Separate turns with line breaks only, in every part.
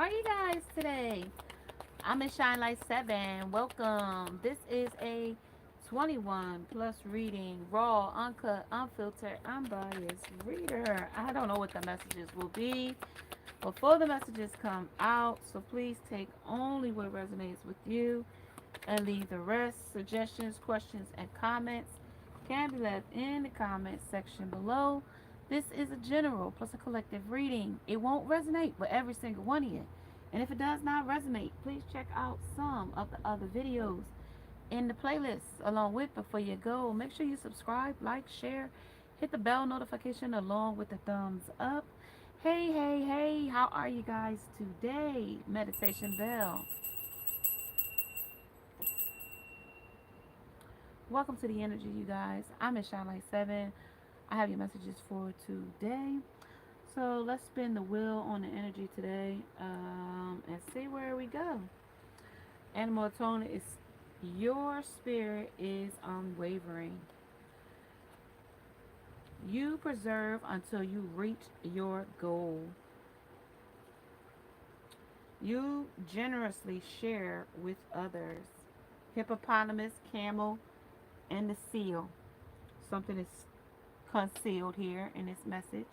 are you guys today? I'm in Shine Light 7. Welcome. This is a 21 plus reading, raw, uncut, unfiltered, unbiased reader. I don't know what the messages will be before the messages come out, so please take only what resonates with you and leave the rest. Suggestions, questions, and comments can be left in the comment section below. This is a general plus a collective reading. It won't resonate with every single one of you. And if it does not resonate, please check out some of the other videos in the playlist along with before you go. Make sure you subscribe, like, share, hit the bell notification along with the thumbs up. Hey, hey, hey, how are you guys today? Meditation bell. Welcome to the energy, you guys. I'm in Shine Light 7. I have your messages for today. So let's spin the wheel on the energy today and see where we go. Animal tone is your spirit is unwavering. You preserve until you reach your goal. You generously share with others. Hippopotamus, camel, and the seal. Something is concealed here in this message.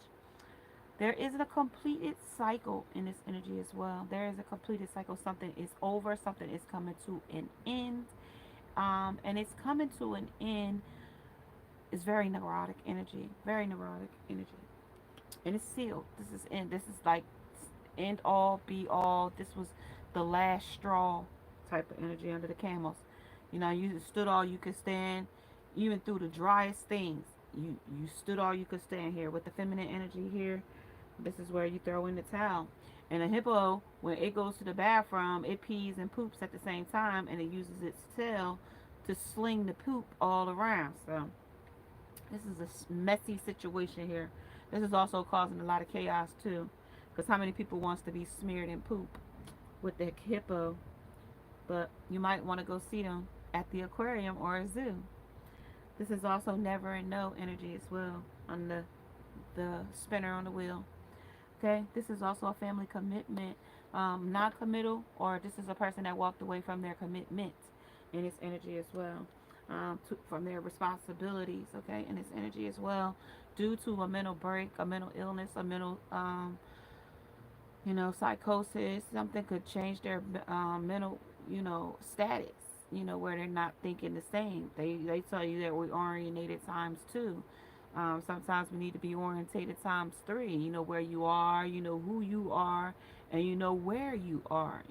There is a completed cycle in this energy as well. There is a completed cycle. Something is over. Something is coming to an end. And it's coming to an end. It's very neurotic energy. Very neurotic energy. And it's sealed. This is end. This is like end all, be all. This was the last straw type of energy under the camels. You know, you stood all you could stand, even through the driest things. You stood all you could stand here with the feminine energy here. This is where you throw in the towel. And a hippo, when it goes to the bathroom, it pees and poops at the same time, and it uses its tail to sling the poop all around. So this is a messy situation here. This is also causing a lot of chaos too, because how many people wants to be smeared in poop with the hippo? But you might want to go see them at the aquarium or a zoo. This is also never and no energy as well on the spinner on the wheel. Okay, this is also a family commitment, non-committal, or this is a person that walked away from their commitment in this energy as well, from their responsibilities. Okay, in this energy as well, due to a mental break, a mental illness, a mental, psychosis. Something could change their mental, status. Where they're not thinking the same. They tell you that we're orientated times two. Sometimes we need to be orientated times three. You know where you are, you know who you are, and you know where you are.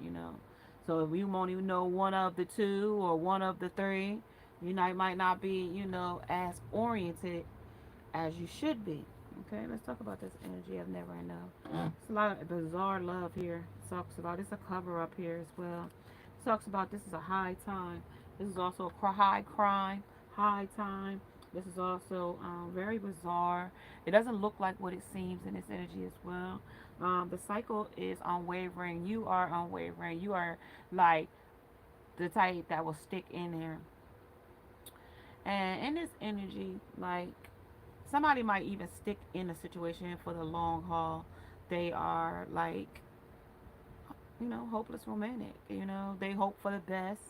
So if you won't even know one of the two or one of the three, might not be, as oriented as you should be. Okay, let's talk about this energy of never and know. It's a lot of bizarre love here. It talks about it's a cover up here as well. It talks about this is a high time. This is also a high crime, high time. This is also very bizarre. It doesn't look like what it seems in this energy as well. The cycle is unwavering. You are unwavering. You are like the type that will stick in there. And in this energy, like somebody might even stick in a situation for the long haul. They are like, hopeless romantic. They hope for the best.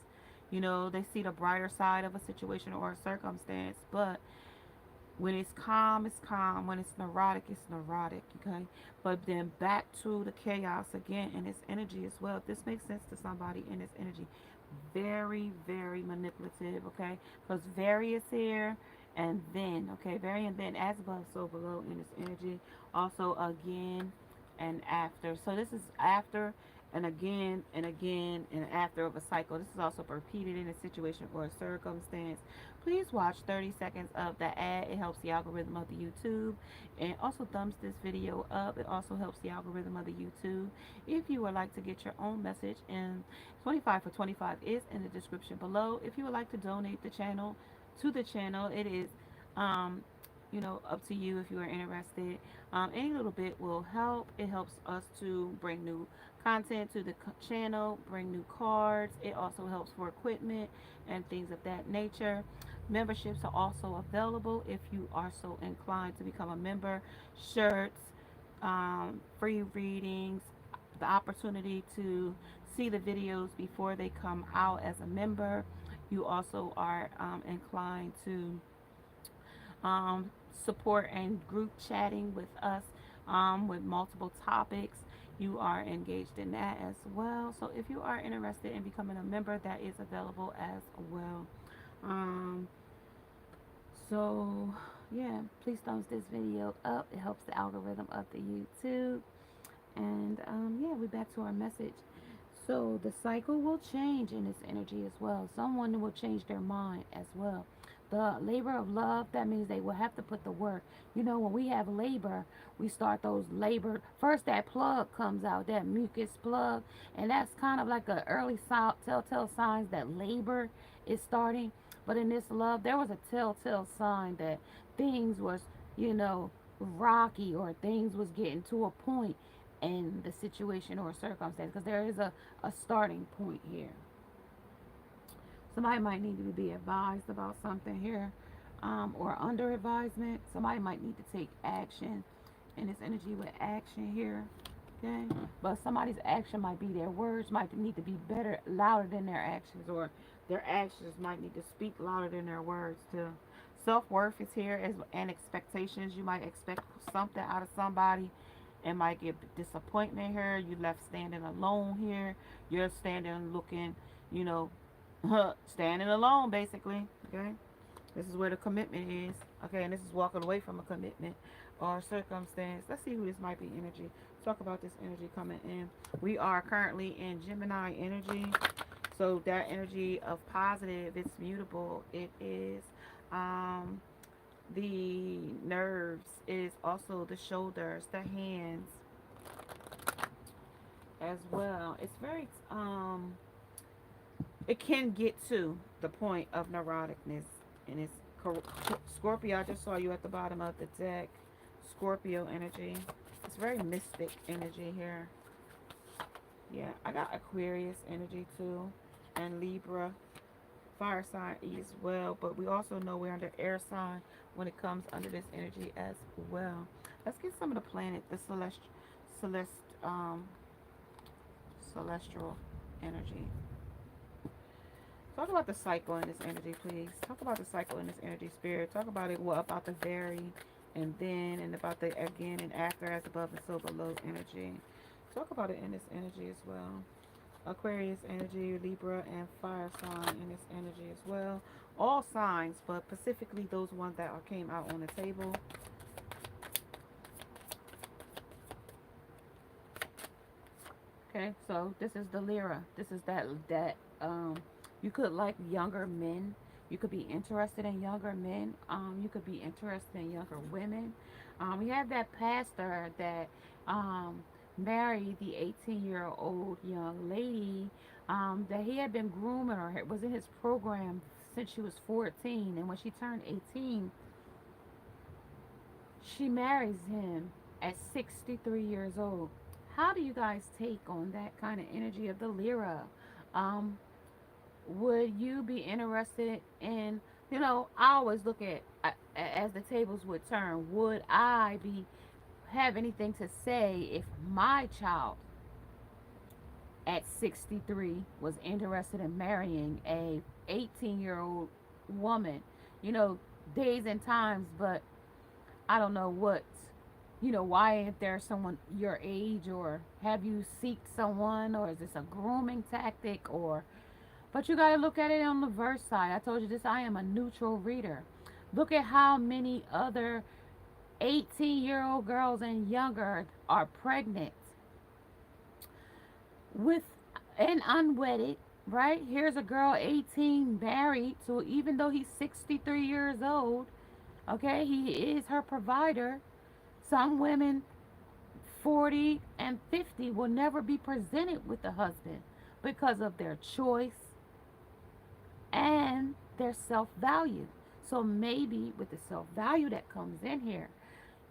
They see the brighter side of a situation or a circumstance. But when it's calm, it's calm. When it's neurotic, it's neurotic. Okay. But then back to the chaos again in this energy as well. If this makes sense to somebody in this energy, very, very manipulative. Okay. Because very is here and then. Okay. Very and then, as above, so below in this energy. Also again and after. So this is after and again and again and after of a cycle. This is also repeated in a situation or a circumstance. Please watch 30 seconds of the ad. It helps the algorithm of the YouTube and also thumbs this video up. It also helps the algorithm of the YouTube. If you would like to get your own message, and 25 for 25 is in the description below. If you would like to donate to the channel, it is up to you if you are interested. Any little bit will help. It helps us to bring new content to the channel, bring new cards. It also helps for equipment and things of that nature. Memberships are also available if you are so inclined to become a member. Shirts, free readings, the opportunity to see the videos before they come out as a member. You also are inclined to support and group chatting with us with multiple topics. You are engaged in that as well. So if you are interested in becoming a member, that is available as well. Um, so yeah, please thumbs this video up. It helps the algorithm of the YouTube. And yeah, we're back to our message. So the cycle will change in this energy as well. Someone will change their mind as well. The labor of love, that means they will have to put the work. You know, when we have labor, we start those labor. First, that plug comes out, that mucus plug. And that's kind of like an early telltale signs that labor is starting. But in this love, there was a telltale sign that things was, you know, rocky, or things was getting to a point in the situation or circumstance, because there is a starting point here. Somebody might need to be advised about something here, or under advisement. Somebody might need to take action in this energy with action here. Okay, but somebody's action might be, their words might need to be better, louder than their actions, or their actions might need to speak louder than their words too. Self-worth is here, as and expectations. You might expect something out of somebody and might get disappointment here. You left standing alone here. You're standing looking, you know, standing alone basically. Okay, this is where the commitment is. Okay, and this is walking away from a commitment or circumstance. Let's see who this might be energy. Talk about this energy coming in. We are currently in Gemini energy. So that energy of positive, it's mutable. It is the nerves, is also the shoulders, the hands as well. It's very it can get to the point of neuroticness, and it's Scorpio. I just saw you at the bottom of the deck. Scorpio energy. It's very mystic energy here. Yeah, I got Aquarius energy too, and Libra, fire sign as well. But we also know we're under air sign when it comes under this energy as well. Let's get some of the planet, the celest, um, celestial energy. Talk about the cycle in this energy, please. Talk about the cycle in this energy, spirit. Talk about it. What about the very and then, and about the again and after, as above and so below energy. Talk about it in this energy as well. Aquarius energy, Libra, and fire sign in this energy as well. All signs, but specifically those ones that came out on the table. Okay, so this is the Lyra. This is that you could like younger men. You could be interested in younger men. You could be interested in younger women. We have that pastor that married the 18-year-old young lady that he had been grooming her. It was in his program since she was 14, and when she turned 18, she marries him at 63 years old. How do you guys take on that kind of energy of the Lyra? Um, would you be interested in, you know, I always look at, as the tables would turn, would I be have anything to say if my child at 63 was interested in marrying a 18-year-old woman? You know, days and times, but I don't know what, you know, why if there's someone your age, or have you seeked someone, or is this a grooming tactic, or, but you got to look at it on the verse side. I told you this, I am a neutral reader. Look at how many other 18-year-old girls and younger are pregnant with an unwedded, right? Here's a girl 18 married, so even though he's 63 years old, okay, he is her provider. Some women 40 and 50 will never be presented with a husband because of their choice and their self-value. So maybe with the self-value that comes in here,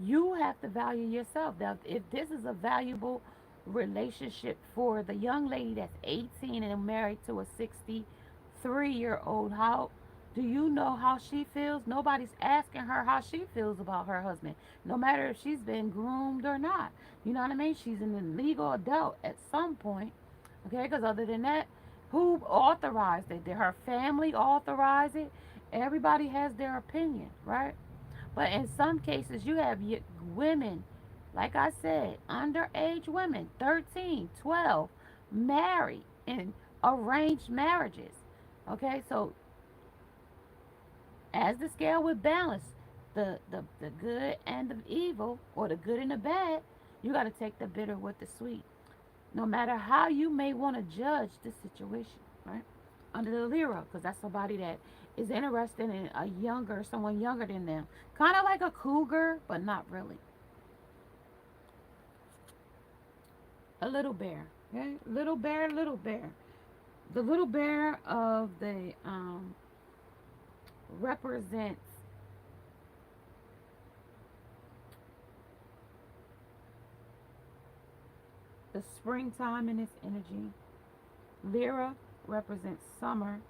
you have to value yourself. Now, if this is a valuable relationship for the young lady that's 18 and married to a 63-year-old, how Do you know how she feels? Nobody's asking her how she feels about her husband, no matter if she's been groomed or not. You know what I mean? She's an legal adult at some point. Okay, because other than that, who authorized it? Did her family authorize it? Everybody has their opinion, right? But in some cases, you have women, like I said, underage women, 13, 12, married in arranged marriages. Okay, so as the scale would balance the good and the evil, or the good and the bad, you got to take the bitter with the sweet. No matter how you may want to judge the situation, right? Under the Lyra, because that's somebody that is interested in someone younger than them. Kind of like a cougar, but not really. A little bear, okay? Little bear, little bear. The little bear of the represents the springtime in its energy. Lyra represents summer.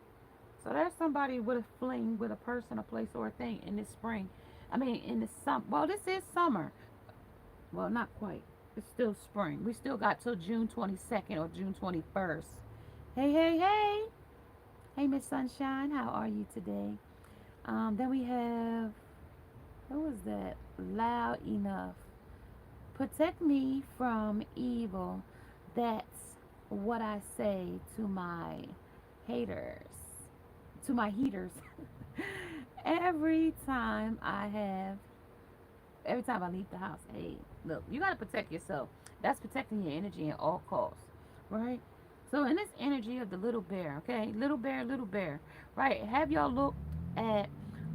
So there's somebody with a fling with a person, a place, or a thing in this spring. I mean, in the summer. Well, this is summer. Well, not quite. It's still spring. We still got till June 22nd or June 21st. Hey, hey, hey. Hey, Miss Sunshine. How are you today? Then we have, who was that? Loud enough. Protect me from evil. That's what I say to my haters, to my heaters. every time I have, every time I leave the house, hey, look, you got to protect yourself. That's protecting your energy at all costs, right? So in this energy of the little bear, okay, little bear, right? Have y'all looked at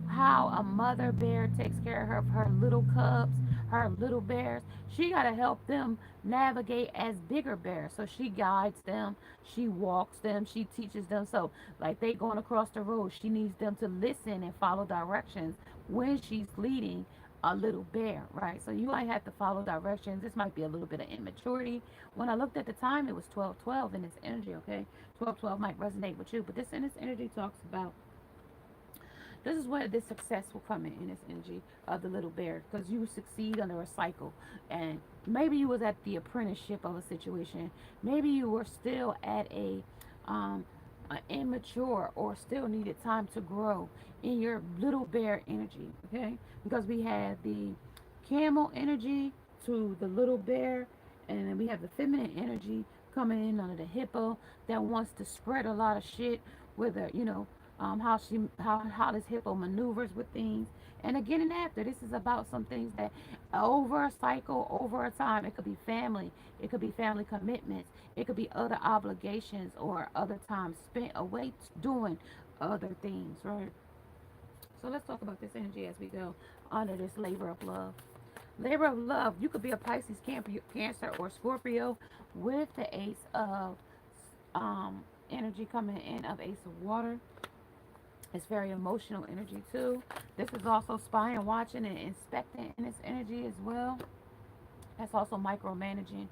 how a mother bear takes care of her little cubs, her little bears? She got to help them navigate as bigger bears. So she guides them, she walks them, she teaches them. So like they going across the road, she needs them to listen and follow directions when she's leading a little bear, right? So you might have to follow directions. This might be a little bit of immaturity. When I looked at the time, it was 12:12 in this energy, okay? 12:12 might resonate with you, but this in this energy talks about, this is where this success will come in this energy of the little bear, because you succeed under a cycle. And maybe you was at the apprenticeship of a situation. Maybe you were still at um, immature, or still needed time to grow in your little bear energy, okay? Because we have the camel energy to the little bear, and then we have the feminine energy coming in under the hippo that wants to spread a lot of shit with her, how this hippo maneuvers with things. And again and after, this is about some things that over a cycle, over a time, it could be family, it could be family commitments, it could be other obligations, or other time spent away doing other things, right? So let's talk about this energy as we go under this labor of love. Labor of love, you could be a Pisces, Cancer, or Scorpio with the Ace of energy coming in of Ace of Water. It's very emotional energy too. This is also spying, watching, and inspecting in this energy as well. That's also micromanaging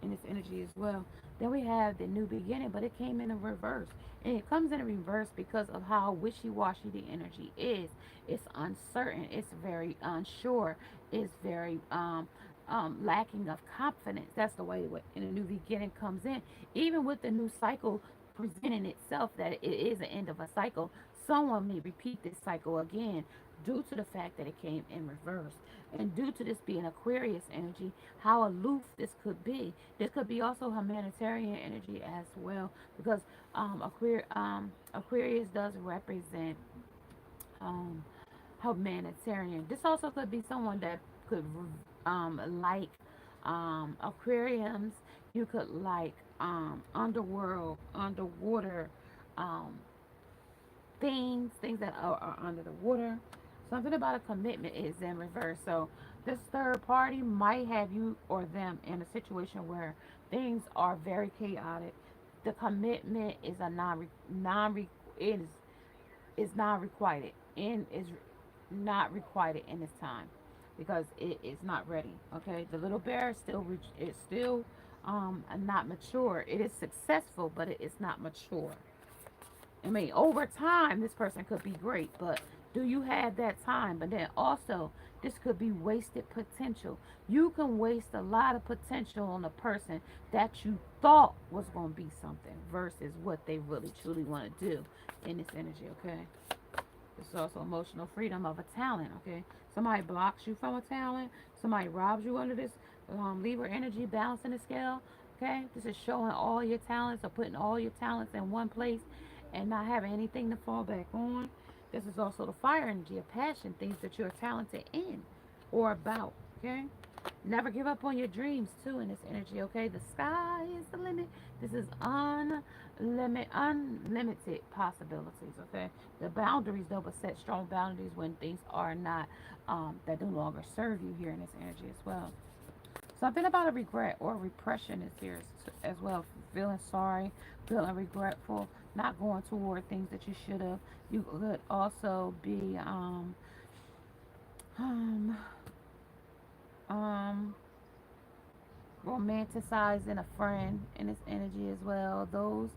in this energy as well. Then we have the new beginning, but it came in a reverse. And it comes in a reverse because of how wishy-washy the energy is. It's uncertain. It's very unsure. It's very lacking of confidence. That's the way in a new beginning comes in. Even with the new cycle presenting itself that it is the end of a cycle, someone may repeat this cycle again due to the fact that it came in reverse. And due to this being Aquarius energy, how aloof this could be. This could be also humanitarian energy as well, because Aquarius does represent um, humanitarian. This also could be someone that could like aquariums. You could like underworld, underwater um, things that are under the water. Something about a commitment is in reverse. So this third party might have you or them in a situation where things are very chaotic. The commitment is a is non requited, and is not requited in this time because it is not ready. Okay, the little bear is still not mature. It is successful, but it is not mature I mean, over time, this person could be great, but do you have that time? But then also, this could be wasted potential. You can waste a lot of potential on a person that you thought was going to be something versus what they really truly want to do in this energy, okay? This is also emotional freedom of a talent, okay? Somebody blocks you from a talent. Somebody robs you under this Libra energy, balancing the scale, okay? This is showing all your talents or putting all your talents in one place and not having anything to fall back on. This is also the fire energy of passion, things that you're talented in or about, okay? Never give up on your dreams too in this energy, okay? The sky is the limit. This is unlimited possibilities, okay? The boundaries though, but set strong boundaries when things are not that no longer serve you here in this energy as well. Something about a regret or repression is here as well. Feeling sorry, feeling regretful, not going toward things that you should have. You could also be um, um, romanticizing a friend in this energy as well. Those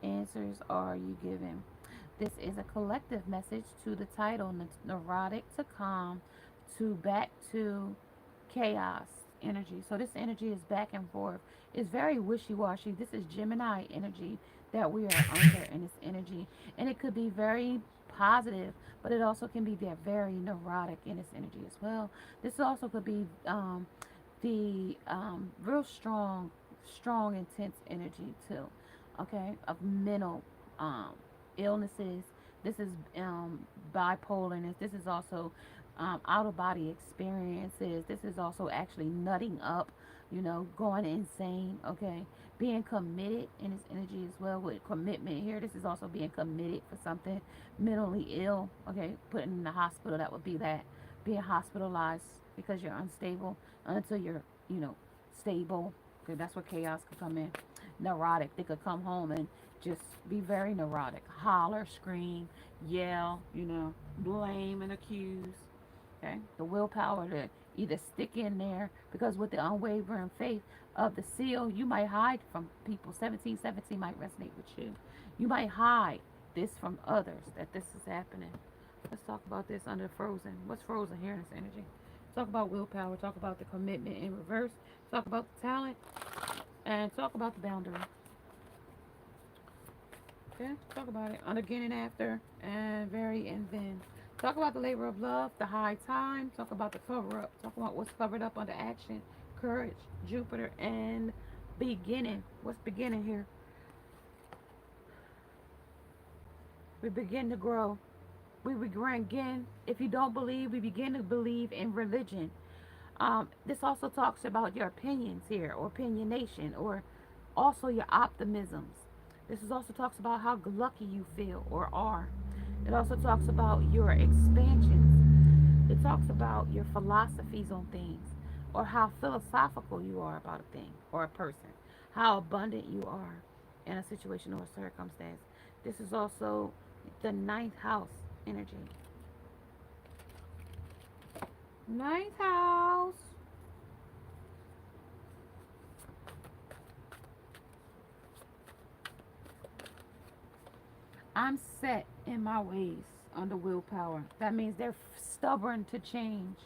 answers are you given. This is a collective message to the title, neurotic to calm, to back to chaos energy. So this energy is back and forth. It's very wishy-washy. This is Gemini energy that we are under in this energy. And it could be very positive, but it also can be very neurotic in this energy as well. This also could be the real strong, intense energy too. Okay, of mental um, illnesses. This is bipolarness. This is also out of body experiences. This is also actually nutting up, going insane. Okay, being committed in this energy as well with commitment here. This is also being committed for something mentally ill. Okay, put in the hospital. That would be that being hospitalized because you're unstable until you're, stable. Okay, that's where chaos could come in. Neurotic. They could come home and just be very neurotic. Holler, scream, yell, blame and accuse. Okay? The willpower to either stick in there because with the unwavering faith of the seal, you might hide from people. 1717 might resonate with you. You might hide this from others that this is happening. Let's talk about this under frozen. What's frozen here in this energy? Talk about willpower. Talk about the commitment in reverse. Talk about the talent. And talk about the boundary. Okay? Talk about it. On again and after. And very and then. Talk about the labor of love. The high time. Talk about the cover up. Talk about what's covered up under action. Courage. Jupiter. And beginning. What's beginning here? We begin to grow. We begin, if you don't believe, we begin to believe in religion. This also talks about your opinions here, or opinionation, or also your optimisms. This is also talks about how lucky you feel or are. It also talks about your expansions. It talks about your philosophies on things, or how philosophical you are about a thing or a person, how abundant you are in a situation or a circumstance. This is also the ninth house energy. Ninth house. I'm set in my ways under willpower. That means they're stubborn to change.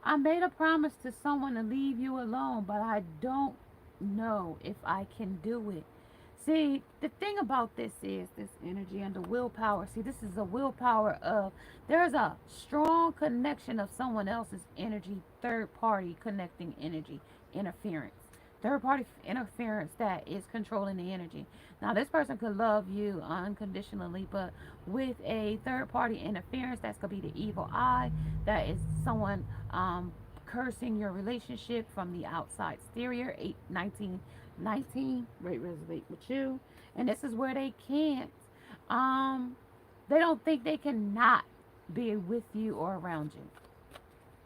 I made a promise to someone to leave you alone, but I don't know if I can do it. See, the thing about this is this energy under willpower. See, this is a willpower of, there's a strong connection of someone else's energy, third party connecting energy, interference. Third party interference that is controlling the energy. Now, this person could love you unconditionally, but with a third party interference, that's going to be the evil eye. That is someone cursing your relationship from the outside exterior. 1919 rate resonate with you, and this is where they can't they don't think they can not be with you or around you.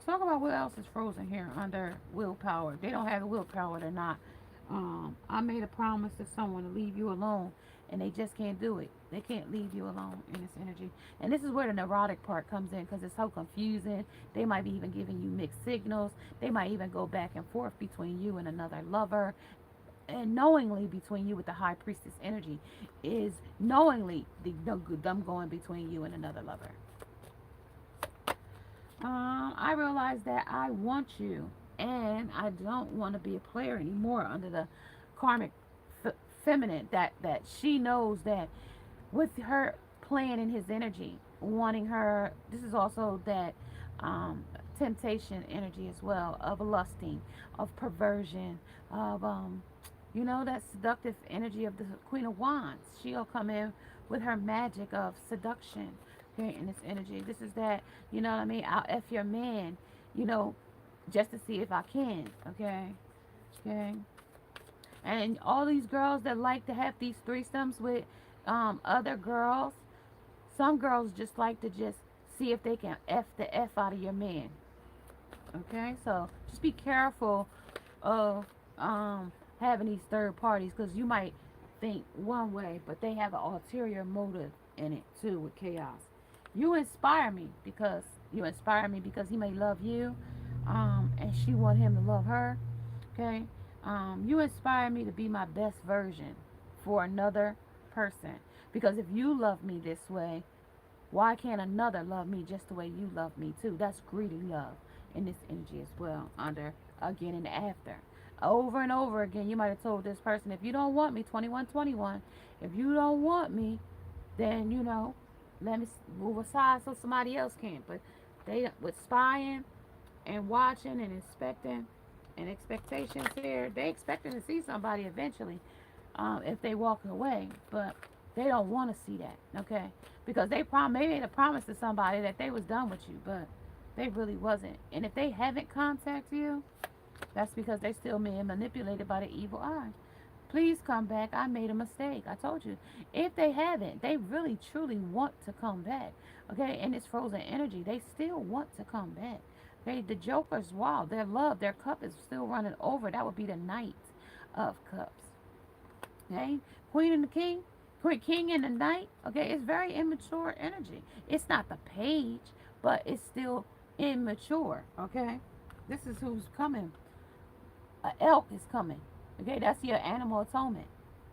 Talk about what else is frozen here under willpower. They don't have the willpower to not I made a promise to someone to leave you alone, and they just can't do it. They can't leave you alone in this energy. And this is where the neurotic part comes in, because it's so confusing. They might be even giving you mixed signals. They might even go back and forth between you and another lover. and knowingly between you with the high priestess energy is knowingly them going between you and another lover. I realize that I want you, and I don't want to be a player anymore under the karmic f- feminine. That she knows that with her playing in his energy, wanting her. This is also that um, temptation energy as well of lusting, of perversion, of that seductive energy of the Queen of Wands. She'll come in with her magic of seduction. Okay, in this energy, this is that. You know what I mean? I'll f your man. You know, just to see if I can. Okay, okay. And all these girls that like to have these threesomes with other girls, some girls just like to just see if they can F the F out of your man. Okay, so just be careful of having these third parties because you might think one way, but they have an ulterior motive in it too with chaos. You inspire me because he may love you, and she want him to love her. Okay, you inspire me to be my best version for another person because if you love me this way, why can't another love me just the way you love me too? That's greedy love in this energy as well. Under again and after. Over and over again, you might have told this person, if you don't want me, 2121, if you don't want me, then let me move aside so somebody else can. But they with spying and watching and inspecting and expectations here, they expecting to see somebody eventually if they walk away, but they don't want to see that, okay? Because they made a promise to somebody that they was done with you, but they really wasn't. And if they haven't contacted you, that's because they still being manipulated by the evil eye. Please come back. I made a mistake. I told you. If they haven't, they really truly want to come back. Okay, and it's frozen energy. They still want to come back. Okay, the Joker's wild. Their love, their cup is still running over. That would be the Knight of Cups. Okay, Queen and the King, King and the Knight. Okay, it's very immature energy. It's not the page, but it's still immature. Okay, this is who's coming. An elk is coming. Okay, that's your animal atonement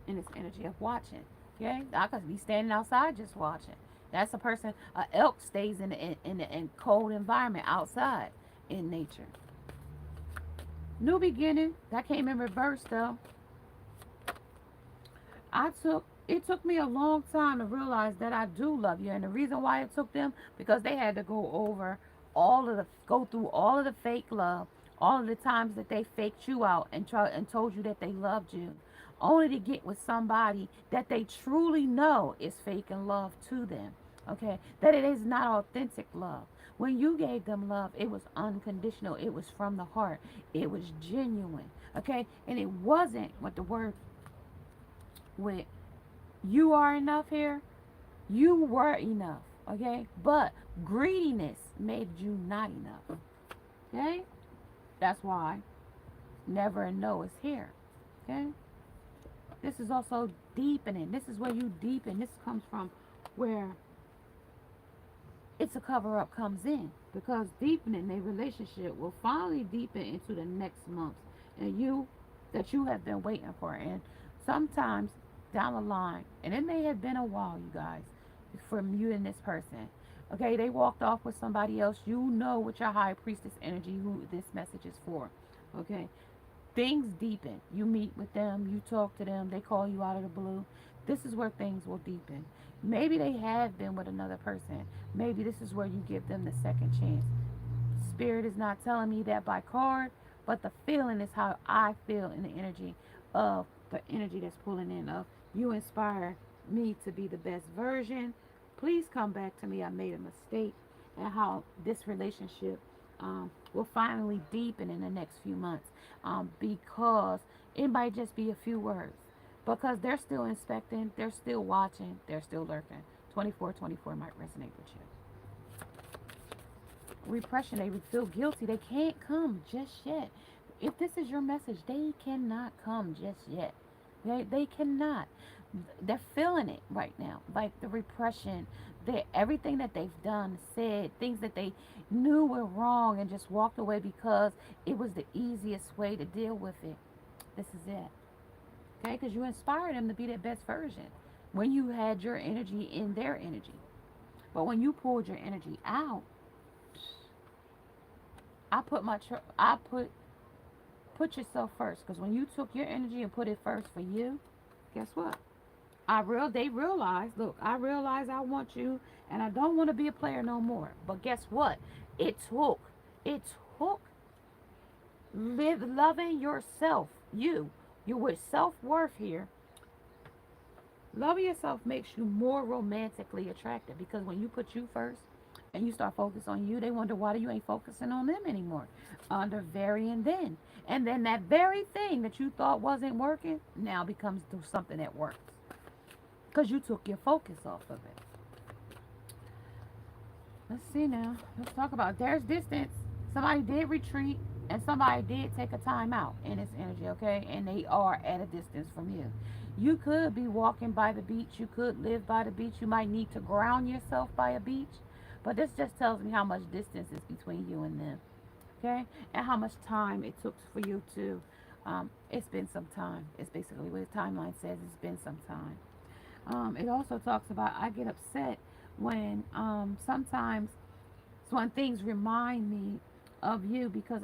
in this energy of watching. Okay, I could be standing outside just watching. That's a person. An elk stays in cold environment outside in nature. New beginning that came in reverse though. It took me a long time to realize that I do love you, and the reason why it took them because they had to go through all of the fake love, all of the times that they faked you out and told you that they loved you, only to get with somebody that they truly know is faking love to them. Okay, that it is not authentic love. When you gave them love, it was unconditional. It was from the heart. It was genuine. Okay, and it wasn't what the word with you are enough here. You were enough, okay? But greediness made you not enough, okay? That's why never and no is here, okay? This is also deepening. This is where you deepen. This comes from where it's a cover up comes in because deepening a relationship will finally deepen into the next months and you have been waiting for. And sometimes down the line, and it may have been a while, you guys, from you and this person. Okay, they walked off with somebody else. You know with your high priestess energy who this message is for. Okay, things deepen. You meet with them, you talk to them, they call you out of the blue. This is where things will deepen. Maybe they have been with another person. Maybe this is where you give them the second chance. Spirit is not telling me that by card, but the feeling is how I feel in the energy of the energy that's pulling in of you inspire me to be the best version. Please come back to me. I made a mistake, and how this relationship will finally deepen in the next few months because it might just be a few words because they're still inspecting, they're still watching, they're still lurking. 2424 might resonate with you. Repression, they feel guilty. They can't come just yet. If this is your message, they cannot come just yet. They cannot. They're feeling it right now. Like the repression, everything that they've done, said, things that they knew were wrong and just walked away because it was the easiest way to deal with it. This is it. Okay, because you inspire them to be their best version when you had your energy in their energy. But when you pulled your energy out, I put yourself first. Because when you took your energy and put it first for you, guess what? They realized, look, I realize I want you and I don't want to be a player no more. But guess what? It took it took loving yourself. You with self-worth here. Loving yourself makes you more romantically attractive because when you put you first and you start focusing on you, they wonder why you ain't focusing on them anymore. Under very and then that very thing that you thought wasn't working now becomes something that works because you took your focus off of it. Let's see now. Let's talk about there's distance. Somebody did retreat and somebody did take a time out in this energy, okay? And they are at a distance from you. You could be walking by the beach. You could live by the beach. You might need to ground yourself by a beach. But this just tells me how much distance is between you and them, okay? And how much time it took for you to, it's been some time. It's basically what the timeline says. It's been some time. It also talks about I get upset when sometimes it's when things remind me of you because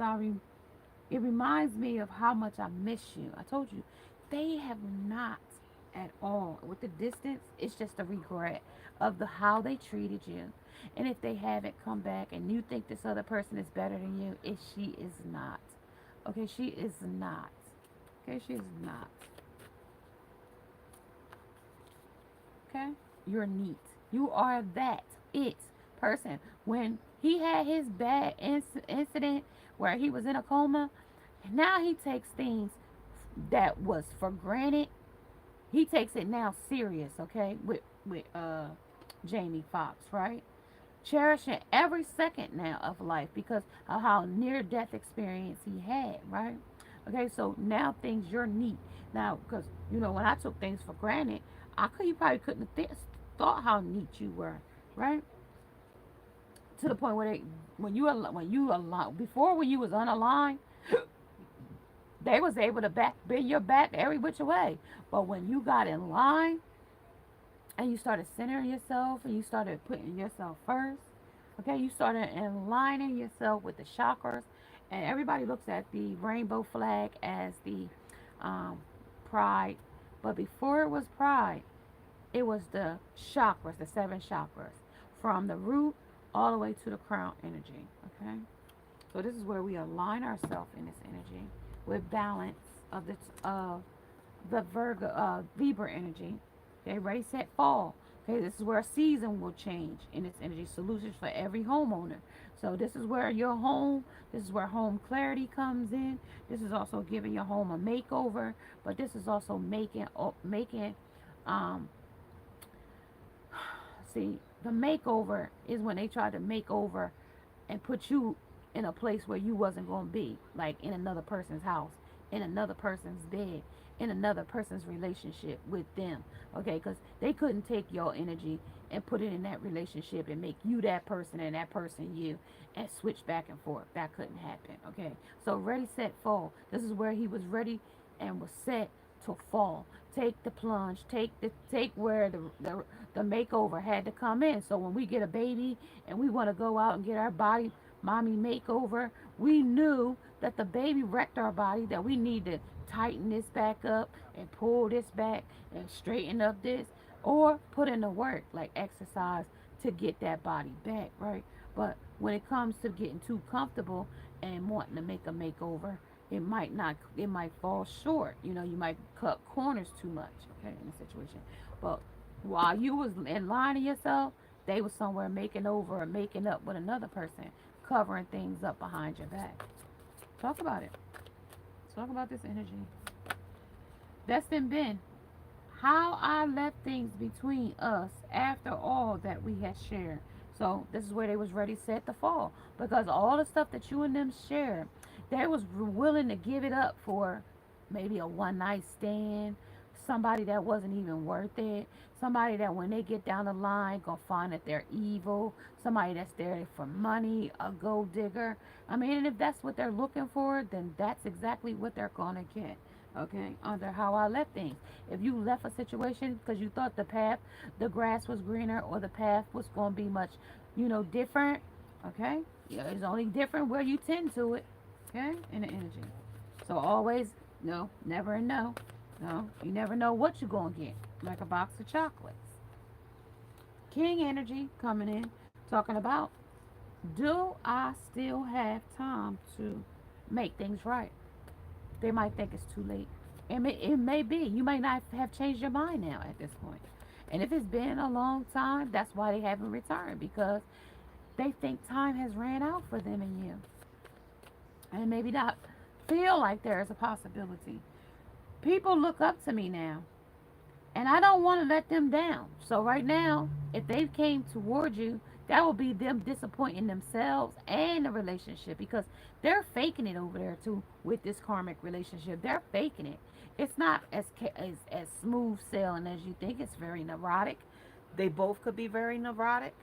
it reminds me of how much I miss you. I told you they have not at all with the distance. It's just a regret of the how they treated you, and if they haven't come back and you think this other person is better than you, she is not. Okay, she is not. Okay, she is not. Okay, you're neat. You are that it person. When he had his bad incident where he was in a coma, now he takes things that was for granted. He takes it now serious, okay? With Jamie Foxx, right? Cherishing every second now of life because of how near death experience he had, right? Okay, so now things you're neat. Now, because when I took things for granted, you probably couldn't have thought how neat you were, right? To the point where before when you was unaligned, they was able to bend your back every which way. But when you got in line and you started centering yourself and you started putting yourself first, okay, you started aligning yourself with the chakras, and everybody looks at the rainbow flag as the um, pride, but before it was pride, it was the chakras, the 7 chakras, from the root all the way to the crown energy. Okay, so this is where we align ourselves in this energy with balance of the Virgo Libra energy. Okay, ready, set, fall. Okay, this is where a season will change in its energy. Solutions for every homeowner. So this is where your home, this is where home clarity comes in. This is also giving your home a makeover, but this is also making um see, the makeover is when they try to make over and put you in a place where you wasn't going to be, like in another person's house, in another person's bed, in another person's relationship with them. Okay, because they couldn't take your energy and put it in that relationship and make you that person and that person you and switch back and forth. That couldn't happen. Okay, so ready, set, fall. This is where he was ready and was set to fall. Take the plunge. Take where the makeover had to come in. So when we get a baby and we want to go out and get our body mommy makeover, we knew that the baby wrecked our body, that we need to tighten this back up and pull this back and straighten up this, or put in the work like exercise to get that body back, right? But when it comes to getting too comfortable and wanting to make a makeover, it might fall short. You might cut corners too much, okay, in the situation. But while you was in line of yourself, they was somewhere making over or making up with another person, covering things up behind your back. Talk about it. Talk about this energy. Destin Ben, how I left things between us after all that we had shared. So this is where they was ready, set to fall, because all the stuff that you and them shared, they was willing to give it up for maybe a one night stand, somebody that wasn't even worth it, somebody that when they get down the line gonna find that they're evil, somebody that's there for money, a gold digger. I mean, and if that's what they're looking for, then that's exactly what they're gonna get. Okay, under how I left things. If you left a situation because you thought the grass was greener, or the path was going to be much, different. Okay, yeah, it's only different where you tend to it. Okay, in the energy. So always no, never and no. No, you never know what you're going to get. Like a box of chocolates. King energy coming in, talking about, do I still have time to make things right? They might think it's too late. It may be. You may not have changed your mind now at this point. And if it's been a long time, that's why they haven't returned, because they think time has ran out for them and you. And maybe not feel like there is a possibility. People look up to me now, and I don't want to let them down. So right now, if they came toward you, that will be them disappointing themselves and the relationship, because they're faking it over there too with this karmic relationship. They're faking it. It's not as smooth sailing as you think. It's very neurotic. They both could be very neurotic.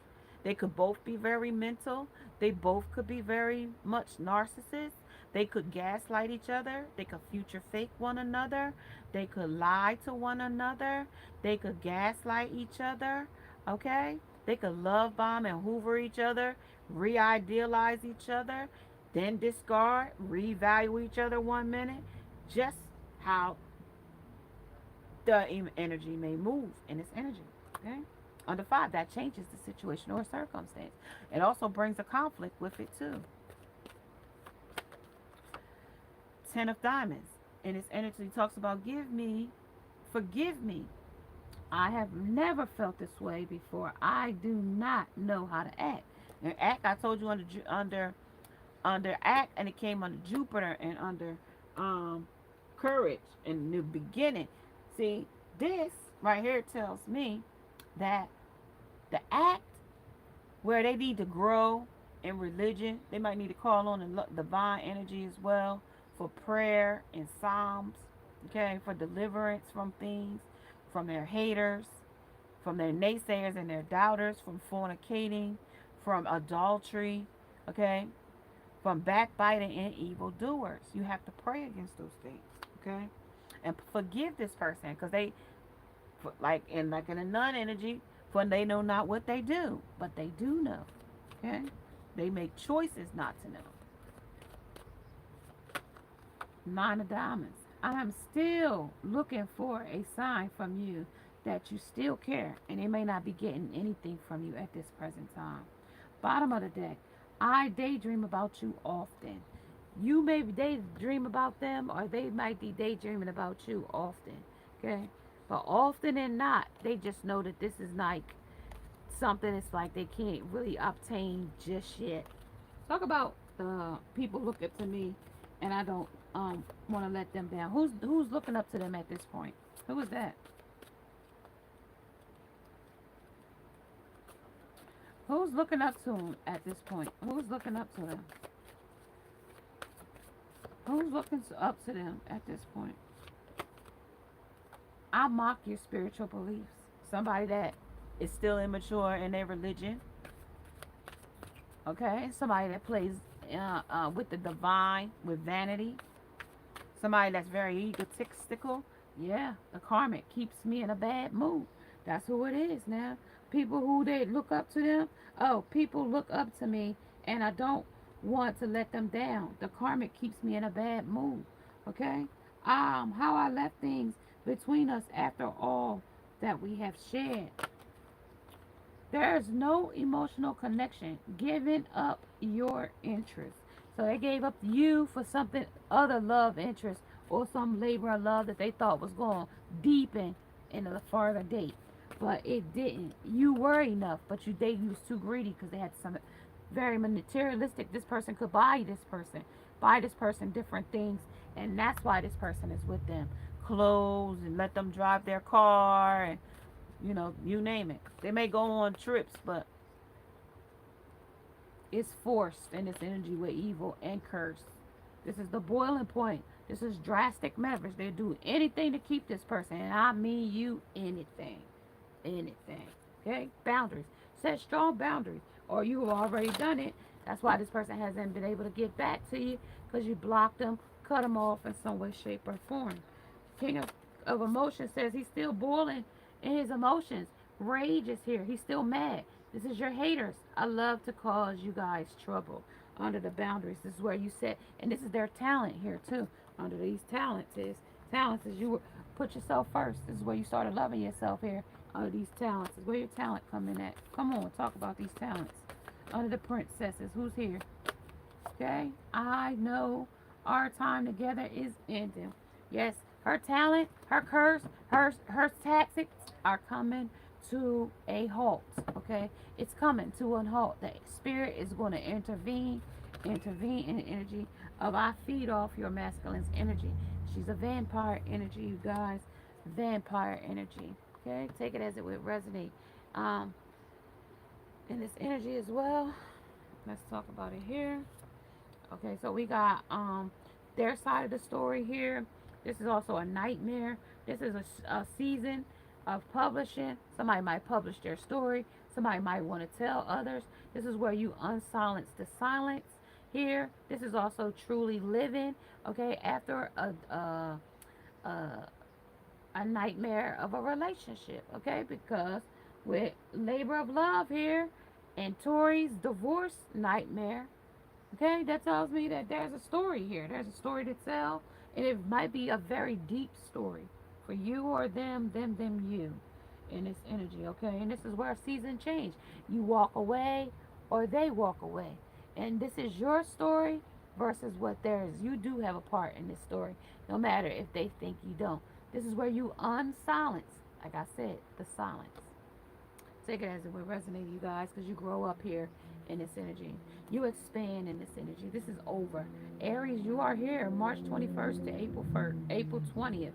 They could both be very mental. They both could be very much narcissists. They could gaslight each other. They could future fake one another. They could lie to one another. They could gaslight each other. Okay? They could love bomb and hoover each other, re idealize each other, then discard, revalue each other 1 minute. Just how the energy may move in its energy. Okay? Under five, that changes the situation or circumstance. It also brings a conflict with it too. Ten of diamonds. In its energy talks about, forgive me. I have never felt this way before. I do not know how to act. And act, I told you under act, and it came under Jupiter and under courage in the beginning. See, this right here tells me that the act, where they need to grow in religion, they might need to call on the divine energy as well, for prayer and psalms, okay, for deliverance from things, from their haters, from their naysayers and their doubters, from fornicating, from adultery, okay, from backbiting and evil doers. You have to pray against those things, okay, and forgive this person, because they, like in a nun energy, for they know not what they do, but they do know, okay. They make choices not to know. Nine of diamonds. I am still looking for a sign from you that you still care, and they may not be getting anything from you at this present time. Bottom of the deck. I daydream about you often. You may daydream about them, or they might be daydreaming about you often. Okay? But often and not, they just know that this is like something it's like they can't really obtain just yet. Talk about people look up to me, and I don't want to let them down. Who's looking up to them at this point? Who is that? Who's looking up to them at this point? Who's looking up to them? Who's looking up to them at this point? I mock your spiritual beliefs. Somebody that is still immature in their religion. Okay? Somebody that plays with the divine, with vanity. Somebody that's very egotistical. Yeah, the karmic keeps me in a bad mood. That's who it is now. People who they look up to them. Oh, people look up to me, and I don't want to let them down. The karmic keeps me in a bad mood. Okay? How I left things between us after all that we have shared. There is no emotional connection. Giving up your interest. So they gave up you for something other love interest, or some labor of love that they thought was going to deepen into the further date. But it didn't. You were enough, but they was too greedy, because they had some very materialistic. This person could buy this person different things, and that's why this person is with them. Clothes, and let them drive their car, and you name it. They may go on trips, but it's forced in this energy with evil and curse. This is the boiling point. This is drastic measures. They do anything to keep this person, and I mean you, anything. Anything. Okay? Boundaries. Set strong boundaries, or you have already done it. That's why this person hasn't been able to get back to you, because you blocked them, cut them off in some way, shape, or form. King of emotions says he's still boiling in his emotions. Rage is here. He's still mad. This is your haters. I love to cause you guys trouble. Under the boundaries, this is where you set, and this is their talent here too. Under these talents is you put yourself first. This is where you started loving yourself here. Under these talents is where your talent come in at. Come on, talk about these talents. Under the princesses, who's here? Okay, I know our time together is ending. Yes, her talent, her curse, her tactics are coming to a halt. Okay, it's coming to a halt. The spirit is going to intervene in the energy of I feed off your masculine's energy. She's a vampire energy, you guys. Vampire energy. Okay, take it as it would resonate. Um, in this energy as well. Let's talk about it here. Okay, so we got their side of the story here. This is also a nightmare. This is a season of publishing. Somebody might publish their story. Somebody might want to tell others. This is where you unsilence the silence here. This is also truly living. Okay, after a nightmare of a relationship. Okay, because with labor of love here and Tori's divorce nightmare. Okay, that tells me that there's a story here. There's a story to tell, and it might be a very deep story for you or them, you in this energy. Okay, and this is where season change. You walk away, or they walk away, and this is your story versus what theirs. You do have a part in this story, no matter if they think you don't. This is where you unsilence, like I said, the silence. Take it as it will resonate, you guys, because you grow up here in this energy. You expand in this energy. This is over. Aries, you are here March 21st to April 20th.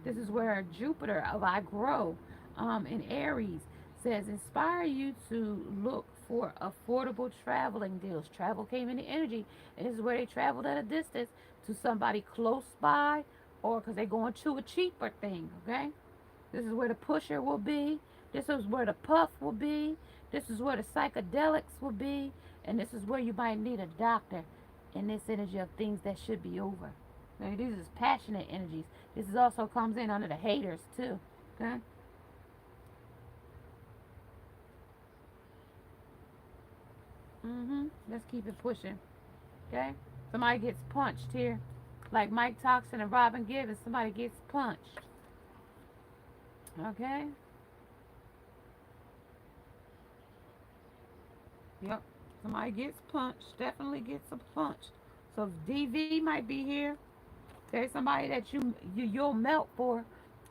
This is where Jupiter of I grow in Aries says inspire you to look for affordable traveling deals. Travel came in the energy, and this is where they traveled at a distance to somebody close by or because they're going to a cheaper thing, okay? This is where the pusher will be. This is where the puff will be. This is where the psychedelics will be. And this is where you might need a doctor in this energy of things that should be over. Okay? These is passionate energies. This is also comes in under the haters too. Okay? Let's keep it pushing. Okay? Somebody gets punched here. Like Mike Toxin and Robin Gibbons. Somebody gets punched. Okay? Yep. Somebody gets punched. Definitely gets a punch. So DV might be here. There's somebody that you'll melt for.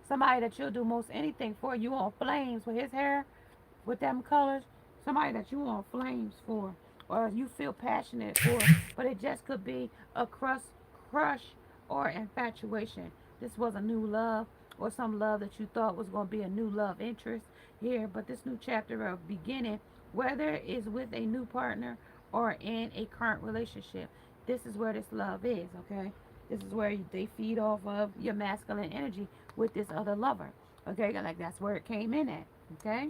Somebody that you'll do most anything for. You on flames with his hair, with them colors. Somebody that you on flames for, or you feel passionate for. But it just could be a crush, or infatuation. This was a new love, or some love that you thought was going to be a new love interest here. But this new chapter of beginning, whether it's with a new partner or in a current relationship, this is where this love is. Okay. This is where they feed off of your masculine energy with this other lover. Okay, like that's where it came in at. Okay,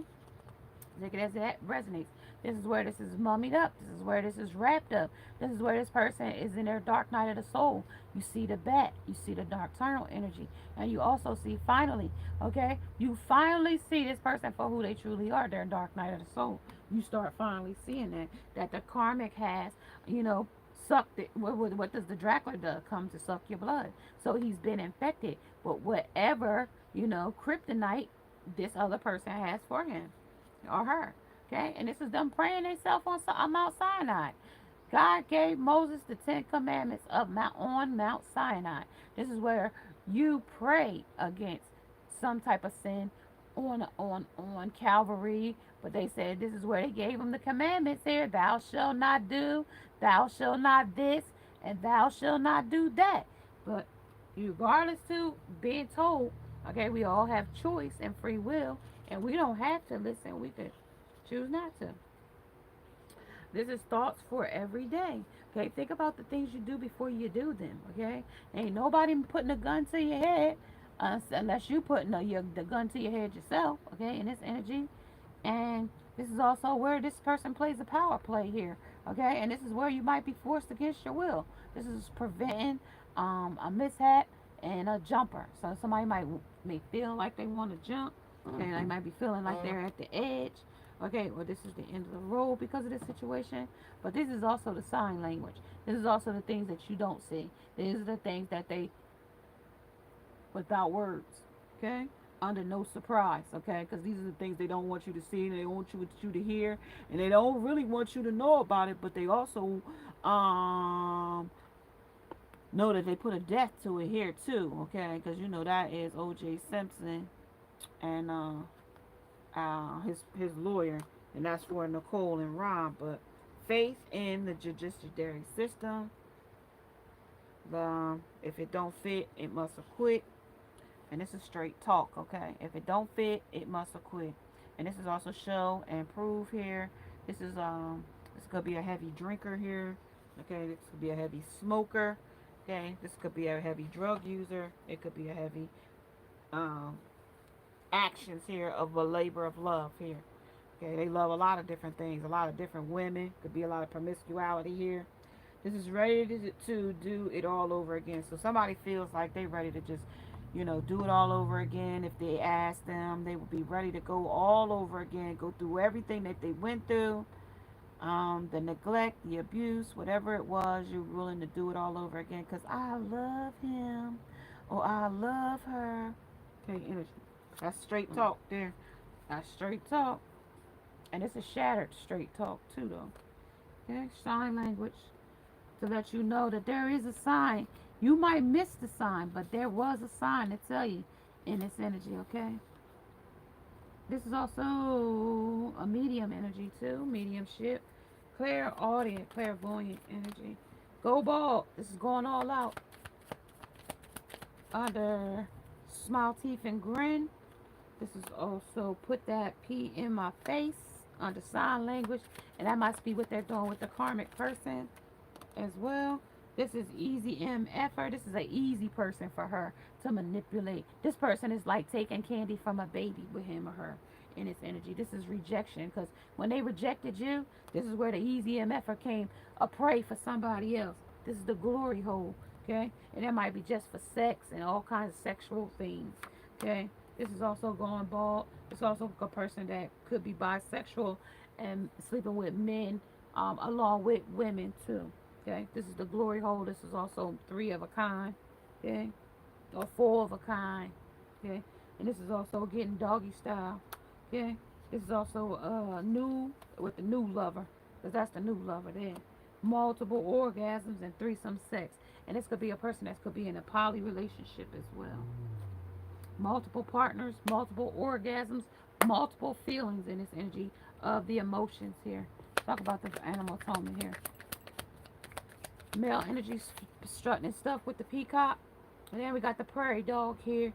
take it as that resonates. This is where this is mummied up. This is where this is wrapped up. This is where this person is in their dark night of the soul. You see the bat. You see the dark eternal energy. And you also see finally, okay, you finally see this person for who they truly are, their dark night of the soul. You start finally seeing that the karmic has, sucked it. What does the Dracula do? Come to suck your blood. So he's been infected. But whatever, kryptonite this other person has for him or her. Okay? And this is them praying themselves on Mount Sinai. God gave Moses the 10 Commandments on Mount Sinai. This is where you pray against some type of sin on Calvary. But they said this is where they gave them the commandments here. Thou shalt not do, thou shalt not this, and thou shalt not do that. But regardless to being told, okay, we all have choice and free will, and we don't have to listen. We could choose not to. This is thoughts for every day. Okay, think about the things you do before you do them. Okay, ain't nobody putting a gun to your head unless you putting the gun to your head yourself. Okay, in this energy, and this is also where this person plays a power play here. Okay, and this is where you might be forced against your will. This is preventing a mishap and a jumper. So somebody may feel like they want to jump. Okay, they might be feeling like they're at the edge. Okay, well, this is the end of the road because of this situation. But this is also the sign language. This is also the things that you don't see. These are the things that they, without words, okay, under no surprise, okay, because these are the things they don't want you to see, and they want you to hear, and they don't really want you to know about it, but they also know that they put a death to it here too, okay, because you know that is O.J. Simpson and his lawyer, and that's for Nicole and Ron. But faith in the judiciary system. If it don't fit, it must acquit. And this is straight talk, okay? If it don't fit, it must acquit. And this is also show and prove here. This could be a heavy drinker here. Okay, this could be a heavy smoker. Okay, this could be a heavy drug user. It could be a heavy um actions here of a labor of love here. Okay, they love a lot of different things, a lot of different women. Could be a lot of promiscuity here. This is ready to do it all over again. So somebody feels like they're ready to just, do it all over again. If they ask them, they will be ready to go all over again, go through everything that they went through, the neglect, the abuse, whatever it was, you're willing to do it all over again because I love him or I love her. Okay, energy. That's straight talk there. That's straight talk. And it's a shattered straight talk too, though. Okay, sign language to let you know that there is a sign. You might miss the sign, but there was a sign to tell you in this energy, okay? This is also a medium energy too, mediumship, clairaudient, clairvoyant energy. Go bald. This is going all out. Under smile, teeth, and grin. This is also put that P in my face under sign language. And that must be what they're doing with the karmic person as well. This is easy MFer. This is an easy person for her to manipulate. This person is like taking candy from a baby with him or her in its energy. This is rejection because when they rejected you, this is where the easy MFer came a prey for somebody else. This is the glory hole, okay? And that might be just for sex and all kinds of sexual things, okay? This is also going bald. It's also a person that could be bisexual and sleeping with men along with women too. Okay, this is the glory hole. This is also 3 of a kind. Okay, or 4 of a kind. Okay, and this is also getting doggy style. Okay, this is also new with the new lover, because that's the new lover there. Multiple orgasms and threesome sex, and this could be a person that could be in a poly relationship as well. Multiple partners, multiple orgasms, multiple feelings in this energy of the emotions here. Talk about the animal tone here. Male energy strutting and stuff with the peacock. And then we got the prairie dog here.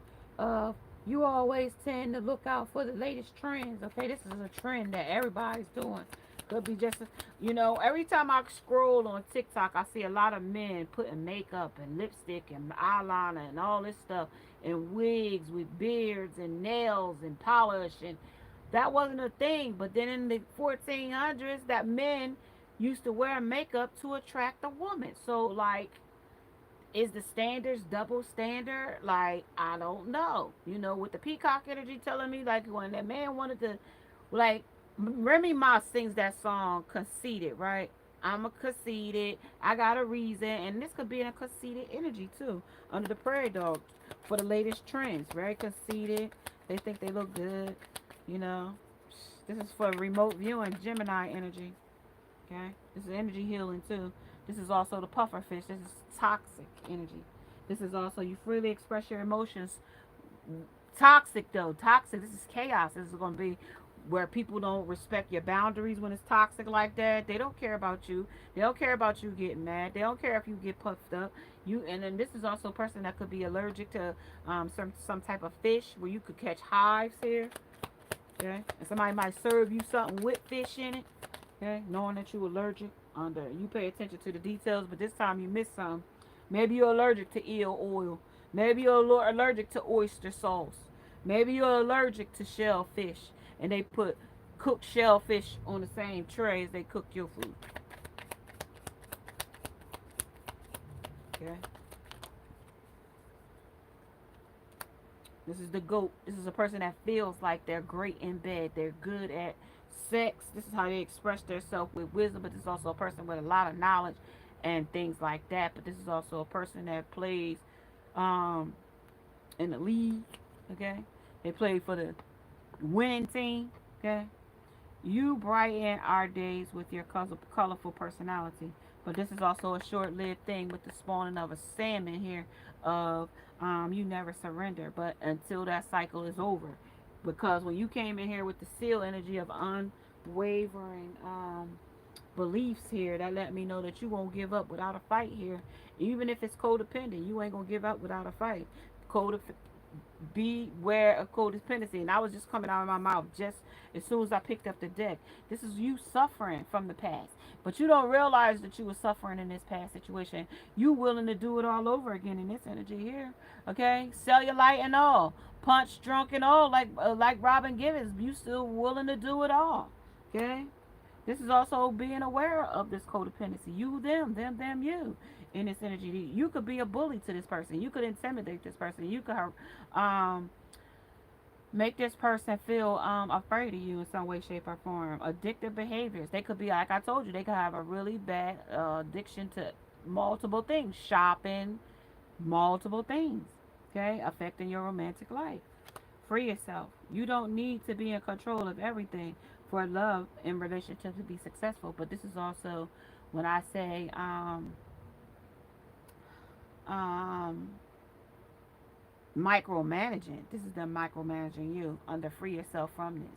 You always tend to look out for the latest trends. Okay, this is a trend that everybody's doing. Could be just, every time I scroll on TikTok, I see a lot of men putting makeup and lipstick and eyeliner and all this stuff and wigs with beards and nails and polish. And that wasn't a thing. But then in the 1400s, that men used to wear makeup to attract a woman. So, like, is the standards double standard? Like, I don't know. With the peacock energy telling me, like, when that man wanted to, like, Remy Ma sings that song, Conceited, right? I'm a conceited. I got a reason. And this could be in a conceited energy, too, under the prairie dog for the latest trends. Very conceited. They think they look good, This is for remote viewing, Gemini energy. Okay, this is energy healing too. This is also the puffer fish. This is toxic energy. This is also you freely express your emotions. Toxic though, toxic. This is chaos. This is going to be where people don't respect your boundaries when it's toxic like that. They don't care about you. They don't care about you getting mad. They don't care if you get puffed up. And then this is also a person that could be allergic to some type of fish where you could catch hives here. Okay, and somebody might serve you something with fish in it. Okay, knowing that you're allergic, you pay attention to the details, but this time you missed some. Maybe you're allergic to eel oil. Maybe you're allergic to oyster sauce. Maybe you're allergic to shellfish, and they put cooked shellfish on the same tray as they cook your food. Okay. This is the GOAT. This is a person that feels like they're great in bed. They're good at sex. This is how they express themselves with wisdom. But this is also a person with a lot of knowledge and things like that. But this is also a person that plays um, in the league. Okay, they play for the winning team. Okay, you brighten our days with your colorful personality. But this is also a short-lived thing with the spawning of a salmon here of you never surrender, but until that cycle is over. Because when you came in here with the seal energy of unwavering beliefs here, that let me know that you won't give up without a fight here. Even if it's codependent, you ain't going to give up without a fight. Codependent, beware of codependency. And I was just coming out of my mouth just as soon as I picked up the deck. This is you suffering from the past. But you don't realize that you were suffering in this past situation. You willing to do it all over again in this energy here. Okay? Cellulite and all. Punch, drunk and all. Like Robin Givens. You still willing to do it all. Okay? This is also being aware of this codependency. You, them, you. In this energy, you could be a bully to this person. You could intimidate this person. You could make this person feel afraid of you in some way, shape, or form. Addictive behaviors. They could be, like I told you, they could have a really bad addiction to multiple things. Shopping, multiple things. Okay? Affecting your romantic life. Free yourself. You don't need to be in control of everything for love and relationship to be successful. But this is also when I say um, micromanaging. This is them micromanaging you under free yourself from this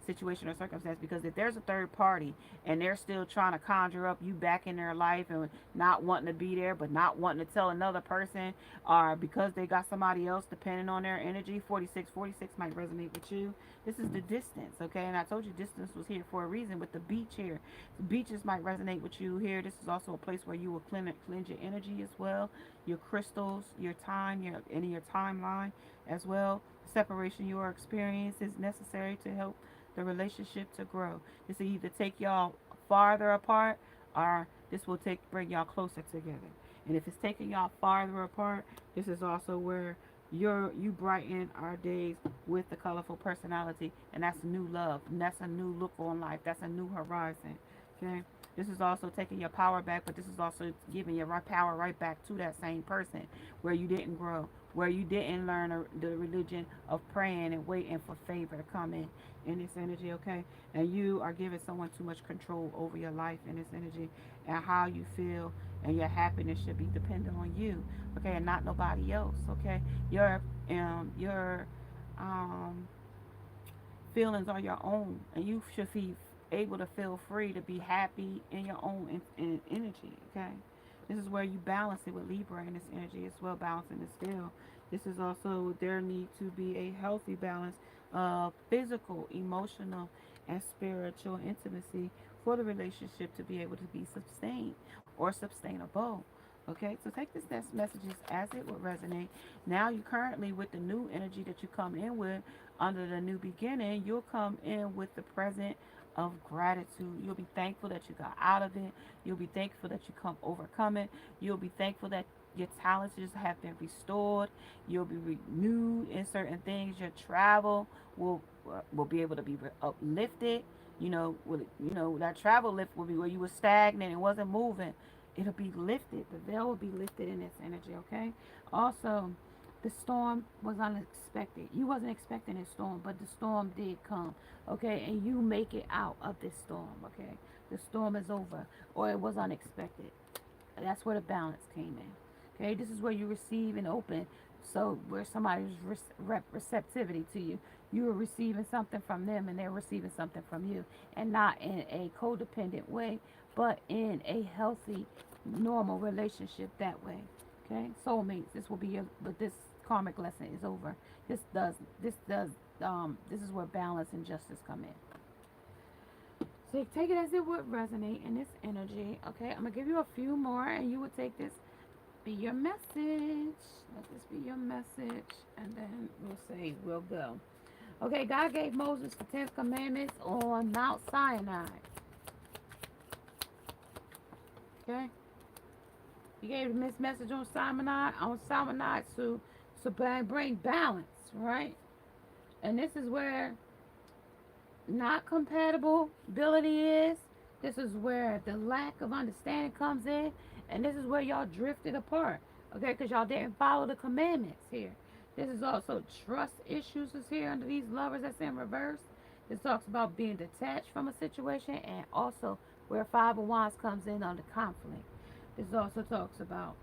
situation or circumstance, because if there's a third party and they're still trying to conjure up you back in their life and not wanting to be there but not wanting to tell another person, or because they got somebody else depending on their energy, 46 might resonate with you. This is the distance, okay? And I told you distance was here for a reason with the beach here. The beaches might resonate with you here. This is also a place where you will cleanse your energy as well, your crystals, your time, your timeline as well. Separation you are experiencing is necessary to help the relationship to grow. This will either take y'all farther apart, or this will bring y'all closer together. And if it's taking y'all farther apart, this is also where you brighten our days with the colorful personality, and that's new love, and that's a new look on life, that's a new horizon. Okay, this is also taking your power back, but this is also giving your power right back to that same person where you didn't grow, where you didn't learn the religion of praying and waiting for favor to come in this energy. Okay, and you are giving someone too much control over your life in this energy, and how you feel and your happiness should be dependent on you. Okay, and not nobody else. Okay, your um feelings are your own, and you should be able to feel free to be happy in your own in energy. Okay, this is where you balance it with Libra in this energy as well, balancing the scale. This is also there need to be a healthy balance of physical, emotional, and spiritual intimacy for the relationship to be able to be sustained or sustainable. Okay, so take this next messages as it would resonate. Now you currently with the new energy that you come in with under the new beginning, you'll come in with the present of gratitude. You'll be thankful that you got out of it. You'll be thankful that you come overcome it. You'll be thankful that your talents just have been restored. You'll be renewed in certain things. Your travel will be able to be uplifted. That travel lift will be where you were stagnant and wasn't moving. It'll be lifted. The veil will be lifted in this energy. Okay. Also, the storm was unexpected. You wasn't expecting a storm, but the storm did come. Okay, and you make it out of this storm. Okay, the storm is over, or it was unexpected. That's where the balance came in. Okay, this is where you receive and open. So where somebody's receptivity to you, you are receiving something from them, and they're receiving something from you, and not in a codependent way, but in a healthy, normal relationship that way. Okay, soulmates. This will be your, but this karmic lesson is over. This is where balance and justice come in. So take it as it would resonate in this energy. Okay, I'm gonna give you a few more, and you would take this be your message. Let this be your message, and then we'll go. Okay, God gave Moses the 10th commandments on Mount Sinai. Okay, he gave him this message on Sinai, so to bring balance, right? And this is where not compatibility is. This is where the lack of understanding comes in. And this is where y'all drifted apart. Okay, because y'all didn't follow the commandments here. This is also trust issues is here under these lovers that's in reverse. This talks about being detached from a situation, and also where Five of Wands comes in on the conflict. This also talks about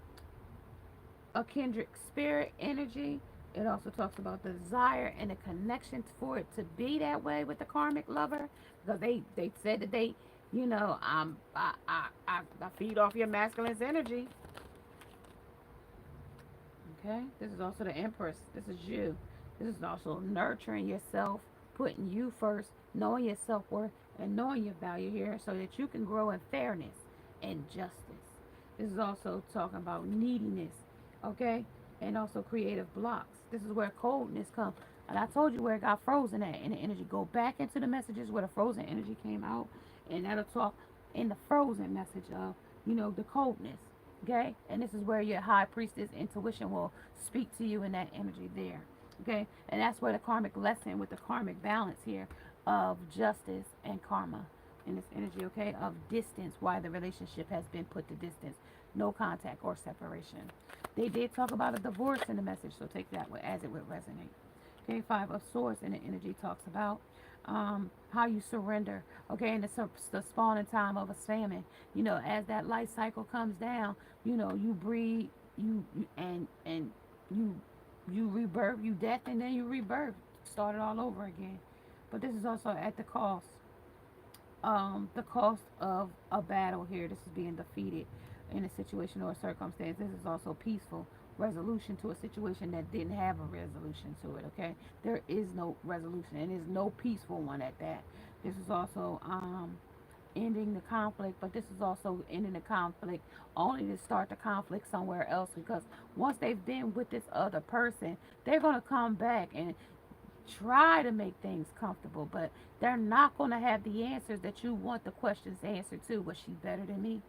a kindred spirit energy. It also talks about the desire and the connection for it to be that way with the karmic lover, because they said that they, I feed off your masculine's energy. Okay, this is also the Empress. This is you. This is also nurturing yourself, putting you first, knowing your self worth, and knowing your value here, so that you can grow in fairness and justice. This is also talking about neediness, okay, and also creative blocks. This is where coldness comes. And I told you where it got frozen at in the energy. Go back into the messages where the frozen energy came out, and that'll talk in the frozen message of, the coldness. Okay? And this is where your high priestess intuition will speak to you in that energy there. Okay? And that's where the karmic lesson with the karmic balance here of justice and karma in this energy, okay, of distance, why the relationship has been put to distance, no contact or separation. They did talk about a divorce in the message, so take that as it would resonate. Okay, Five of Swords in the energy talks about how you surrender. Okay, and it's the spawning time of a salmon. As that life cycle comes down, you breed, and you rebirth, you death, and then you rebirth, start it all over again. But this is also at the cost of a battle here. This is being defeated in a situation or a circumstance. This is also peaceful resolution to a situation that didn't have a resolution to it. Okay, there is no resolution, and there's no peaceful one at that. This is also ending the conflict, but this is also ending the conflict only to start the conflict somewhere else, because once they've been with this other person, they're going to come back and try to make things comfortable, but they're not going to have the answers that you want the questions answered to. Was she better than me?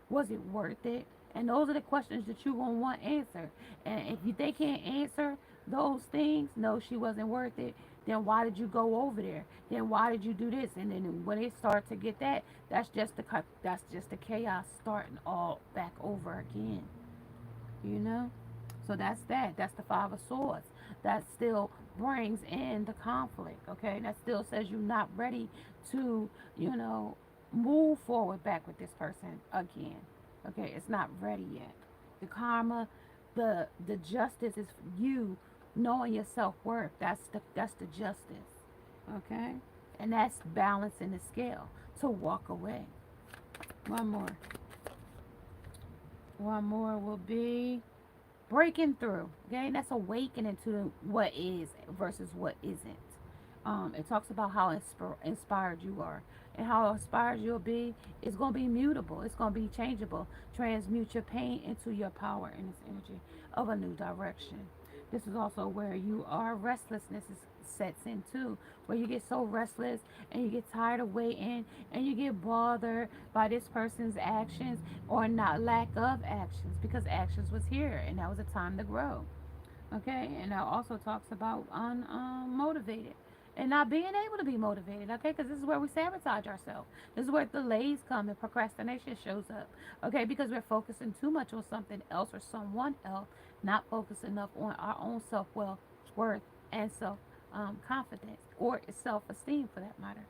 Was it worth it? And those are the questions that you're going to want answered. And if they can't answer those things, no, she wasn't worth it, then why did you go over there? Then why did you do this? And then when they start to get that, that's just the chaos starting all back over again. You know? So that's that. That's the Five of Swords. That still brings in the conflict, okay? That still says you're not ready to, move forward back with this person again. Okay, it's not ready yet. The karma, the justice is you knowing your self-worth. That's the justice. Okay? And that's balancing the scale to walk away. One more. One more will be breaking through. Okay, that's awakening to what is versus what isn't. It talks about how inspired you are, and how inspired you'll be. It's going to be mutable, it's going to be changeable. Transmute your pain into your power in this energy of a new direction. This is also where you are restlessness sets in too, where you get so restless and you get tired of waiting, and you get bothered by this person's actions or not lack of actions, because actions was here and that was a time to grow. Okay, and that also talks about unmotivated and not being able to be motivated. Okay, because this is where we sabotage ourselves. This is where delays come and procrastination shows up. Okay, because we're focusing too much on something else or someone else, not focused enough on our own self worth and self confidence, or self esteem for that matter.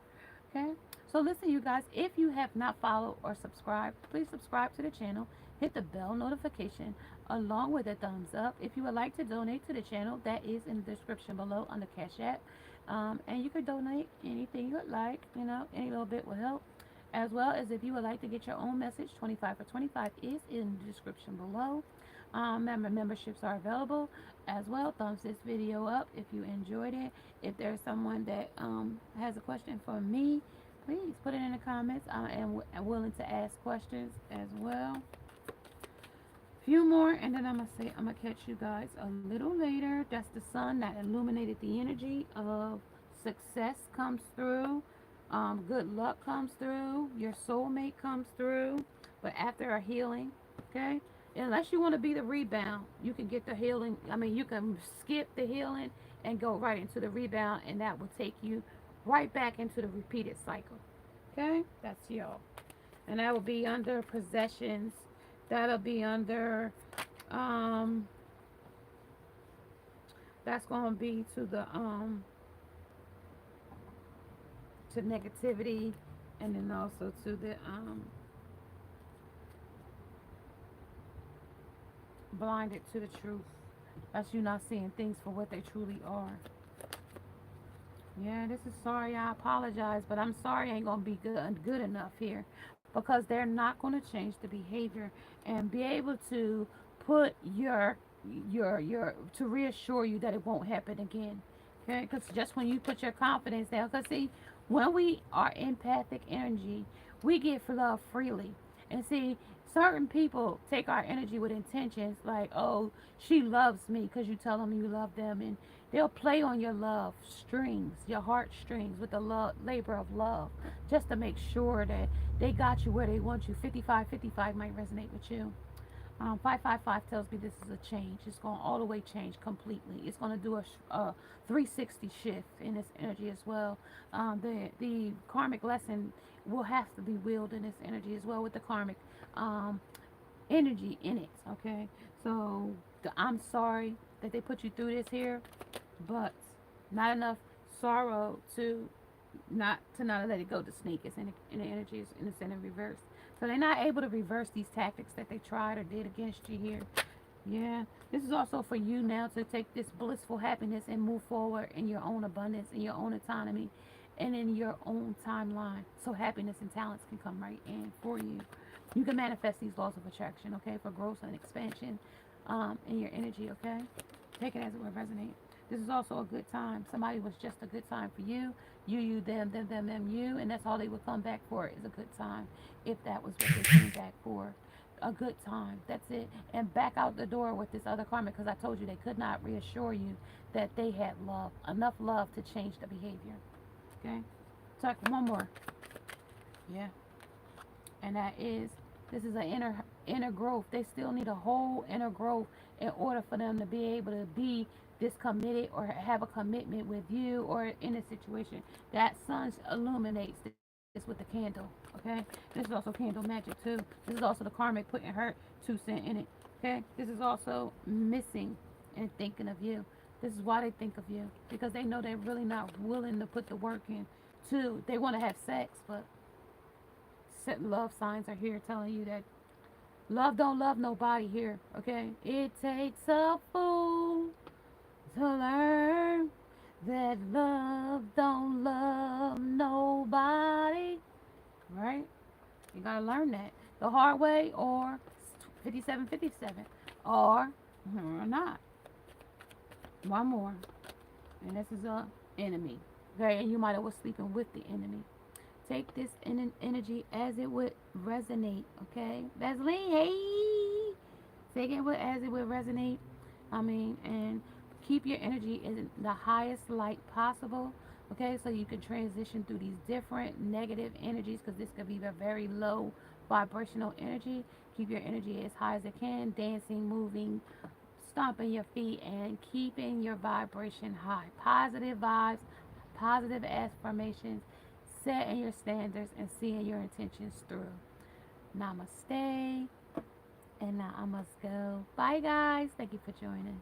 Okay, so listen, you guys, if you have not followed or subscribed, please subscribe to the channel. Hit the bell notification along with a thumbs up. If you would like to donate to the channel, that is in the description below on the Cash App. And you can donate anything you would like, any little bit will help. As well as if you would like to get your own message, 25 for 25 is in the description below. Memberships are available as well. Thumbs this video up if you enjoyed it. If there's someone that has a question for me, please put it in the comments. I am willing to ask questions as well. Few more, and then I'm gonna catch you guys a little later. That's the sun that illuminated the energy of success comes through. Good luck comes through. Your soulmate comes through. But after a healing, okay, unless you want to be the rebound, you can get the healing. I mean, you can skip the healing and go right into the rebound, and that will take you right back into the repeated cycle. Okay, that's y'all. And that will be under possessions. That'll be under, um, that's going to be to negativity, and then also to the, blinded to the truth. That's you not seeing things for what they truly are. Yeah, this is sorry. I apologize, but I'm sorry ain't gonna be good enough here, because they're not gonna change the behavior and be able to put your to reassure you that it won't happen again. Okay, because just when you put your confidence down, because see, when we are empathic energy, we give love freely, and see, certain people take our energy with intentions like, oh, she loves me because you tell them you love them, and they'll play on your love strings, your heartstrings, with the love, labor of love, just to make sure that they got you where they want you. 5555 might resonate with you. 555 tells me this is a change. It's going to all the way change completely. It's going to do a 360 shift in this energy as well. The karmic lesson will have to be wielded in this energy as well, with the karmic um, energy in it. Okay, so I'm sorry that they put you through this here, but not enough sorrow to not let it go to sneak. It's in the energy, it's in the reverse. So they're not able to reverse these tactics that they tried or did against you here. Yeah, this is also for you now to take this blissful happiness and move forward in your own abundance, in your own autonomy, and in your own timeline. So happiness and talents can come right in for you. You can manifest these laws of attraction, okay, for growth and expansion in your energy, okay? Take it as it will resonate. This is also a good time. Somebody was just a good time for you. You, them, you, and that's all they would come back for is a good time. If that was what they came back for, a good time. That's it. And back out the door with this other karma, because I told you they could not reassure you that they had love, enough love to change the behavior. Okay? Talk one more. Yeah. And that is, this is an inner growth. They still need a whole inner growth in order for them to be able to be this committed or have a commitment with you or in a situation. That sun illuminates this with the candle. Okay, this is also candle magic too. This is also the karmic putting her 2 cents in it. Okay, this is also missing and thinking of you. This is why they think of you, because they know they're really not willing to put the work in. Too, they want to have sex, but love signs are here telling you that love don't love nobody here. Okay, it takes a fool to learn that love don't love nobody. Right? You gotta learn that the hard way, or 5757, or not. One more, and this is a enemy. Okay, and you might have was sleeping with the enemy. Take this energy as it would resonate. Okay, Vaseline, hey, take it as it would resonate. I mean, and keep your energy in the highest light possible. Okay, so you can transition through these different negative energies, because this could be a very low vibrational energy. Keep your energy as high as it can, dancing, moving, stomping your feet, and keeping your vibration high. Positive vibes, positive affirmations, setting your standards, and seeing your intentions through. Namaste. And now I must go. Bye, guys. Thank you for joining.